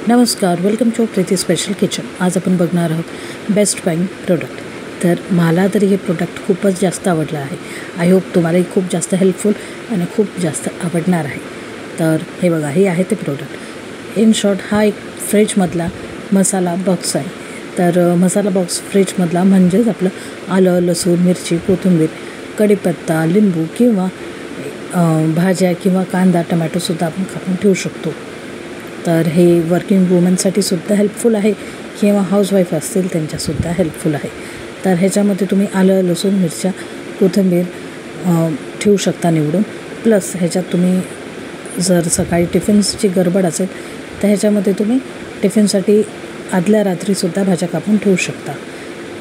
नमस्कार, welcome to Preeti special kitchen. आज आपण बघणार आहोत बेस्ट बाईंग प्रोडक्ट. तर मला तरी हे प्रोडक्ट खूपच जास्त आवडलं आहे. आय होप तुम्हालाही खूप जास्त हेल्पफुल आणि खूप जास्त आवडणार आहे. तर हे बघा, हे आहे ते प्रोडक्ट. इन शॉर्ट, हा एक फ्रीजमधला मसाला बॉक्स आहे. तर मसाला बॉक्स फ्रीजमधला म्हणजेच आपलं आलं, लसूण, मिरची, कोथिंबीर, कढीपत्ता, लिंबू किंवा भाज्या किंवा कांदा, टमॅटोसुद्धा आपण कापून ठेवू शकतो. तर हे वर्किंग वुमनसाठी सुद्धा हेल्पफुल आहे किंवा हाऊसवाईफ असतील त्यांच्यासुद्धा हेल्पफुल आहे. तर ह्याच्यामध्ये तुम्ही आलं, लसूण, मिरच्या, कोथिंबीर ठेवू शकता निवडून. प्लस ह्याच्यात तुम्ही जर सकाळी टिफिन्सची गडबड असेल तर ह्याच्यामध्ये तुम्ही टिफिनसाठी आदल्या रात्रीसुद्धा भाज्या कापून ठेवू शकता.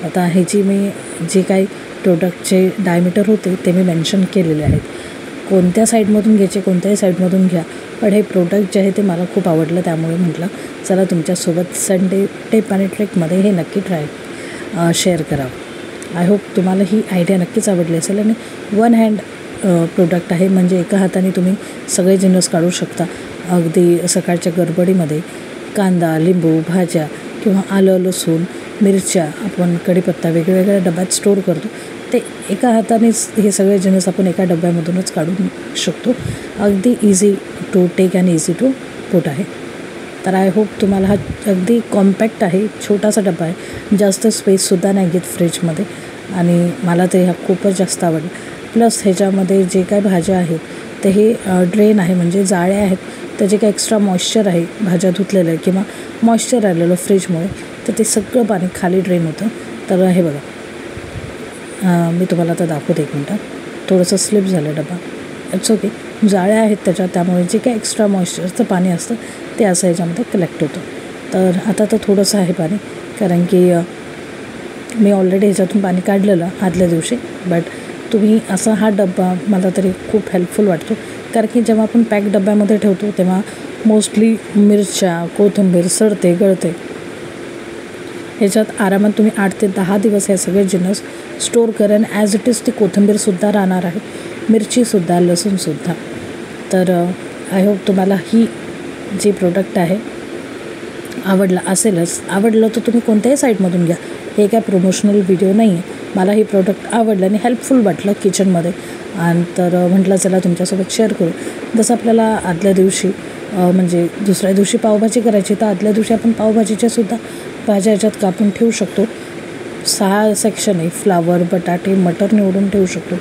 आता ह्याची मी जे काही प्रोडक्टचे डायमीटर होते ते मी मेन्शन केलेले आहेत. कोणत्या साईडमधून घ्यायचे, कोणत्याही साईडमधून घ्या, पण हे प्रोडक्ट जे आहे ते मला खूप आवडलं. त्यामुळे म्हटलं चला तुमच्यासोबत संडे टिप आणि ट्रिकमध्ये हे नक्की शेअर करावं. आय होप तुम्हाला ही आयडिया नक्कीच आवडली असेल. आणि वन हँड प्रोडक्ट आहे, म्हणजे एका हाताने तुम्ही सगळे जिन्नस काढू शकता. अगदी सकाळच्या गडबडीमध्ये कांदा, लिंबू, भाज्या किंवा आलं, लसूण, मिरच्या, आपण कढीपत्ता वेगवेगळ्या डब्यात स्टोर करतो, ते एका हातानेच हे सगळे जिन्नस आपण एका डब्यामधूनच काढू शकतो. अगदी easy to take and easy to put आहे. तर आय होप तुम्हाला हा अगदी कॉम्पॅक्ट आहे, छोटासा डबा आहे, जास्त स्पेससुद्धा नाही घेत फ्रीजमध्ये. आणि मला ते हा खूपच जास्त आवडला. प्लस ह्याच्यामध्ये जे काय भाज्या आहेत ते हे ड्रेन आहे, म्हणजे जाळ्या आहेत. तर जे काही एक्स्ट्रा मॉइश्चर आहे भाज्या धुतलेलं आहे किंवा मॉइश्चर आलेलं फ्रीजमुळे, तर ते सगळं पाणी खाली ड्रेन होतं. तर हे बघा, मी तुम्हाला आता दाखवते एक मिनटं. थोडंसं स्लिप झालं डबा, इट्स ओके. जाळ्या आहेत त्याच्यात, त्यामुळे जे काही एक्स्ट्रा मॉइश्चरचं पाणी असतं ते असं ह्याच्यामध्ये कलेक्ट होतं. तर आता तर थोडंसं आहे पाणी, कारण की मी ऑलरेडी ह्याच्यातून पाणी काढलेलं आदल्या दिवशी. बट तुम्ही असा हा डबा मला तरी खूप हेल्पफुल वाटतो, कारण की जेव्हा आपण पॅक डब्यामध्ये ठेवतो तेव्हा मोस्टली मिरच्या, कोथिंबीर सडते, गळते. ह्याच्यात आरामात तुम्ही 8 ते 10 दिवस हे सगळे जिन्नस स्टोर करेन. ॲज इट इज ती कोथिंबीरसुद्धा राहणार आहे, मिरचीसुद्धा, लसूणसुद्धा. तर आय होप तुम्हाला ही जी प्रोडक्ट आहे आवडला असेलच. आवडलं तर तुम्ही कोणत्याही साईटमधून घ्या, हे काय प्रमोशनल व्हिडिओ नाही आहे. मला हे प्रोडक्ट आवडलं आणि हेल्पफुल वाटलं किचनमध्ये. आणि तर म्हटलं चला तुमच्यासोबत शेअर करू. जसं आपल्याला आदल्या दिवशी म्हणजे दुसऱ्या दिवशी पावभाजी करायची, तर आदल्या दिवशी आपण पावभाजीच्यासुद्धा भाज्या ह्याच्यात कापून ठेवू शकतो. 6 सेक्शन आहे, फ्लावर, बटाटे, मटर निवडून ठेवू शकतो.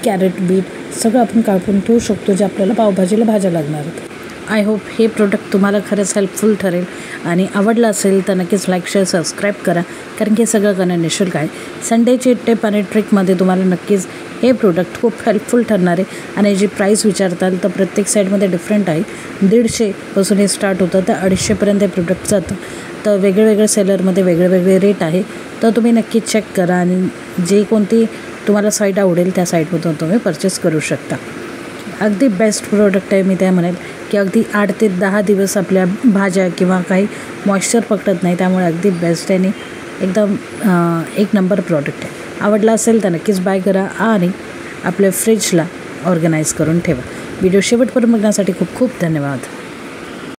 कॅरेट, बीट सगळं आपण कापून ठेवू शकतो, जे आपल्याला पावभाजीला भाज्या लागणार आहेत. आय होप हे प्रोडक्ट तुम्हाला खरंच हेल्पफुल ठरेल. आणि आवडलं असेल तर नक्कीच लाईक, शेअर, सबस्क्राईब करा, कारण की हे सगळं करणं निःशुल्क आहे. संडेची टिप आणि ट्रिकमध्ये तुम्हाला नक्कीच हे प्रोडक्ट खूप हेल्पफुल ठरणार आहे. आणि जी प्राईस विचारताल तर प्रत्येक साईडमध्ये डिफरंट आहे. 150 पासून हे स्टार्ट होतं तर 250पर्यंत हे प्रोडक्ट जातं. तर वेगळे सेलरमध्ये वेगळे रेट आहे. तर तुम्ही नक्की चेक करा आणि जे कोणती तुम्हाला साईट आवडेल त्या साईटमधून तुम्ही परचेस करू शकता. अगदी बेस्ट प्रोडक्ट आहे. मी त्या म्हणेल की अगदी 8 ते 10 दिवस आपल्या भाज्या किंवा काही मॉइश्चर पकडत नाही, त्यामुळे अगदी बेस्ट आहे आणि एकदम एक नंबर प्रोडक्ट आहे. आवडला असेल तर नक्कीच बाय करा आणि आपल्या फ्रीजला ऑर्गनाईज करून ठेवा. व्हिडिओ शेवटपर्यंत बघण्यासाठी खूप खूप धन्यवाद.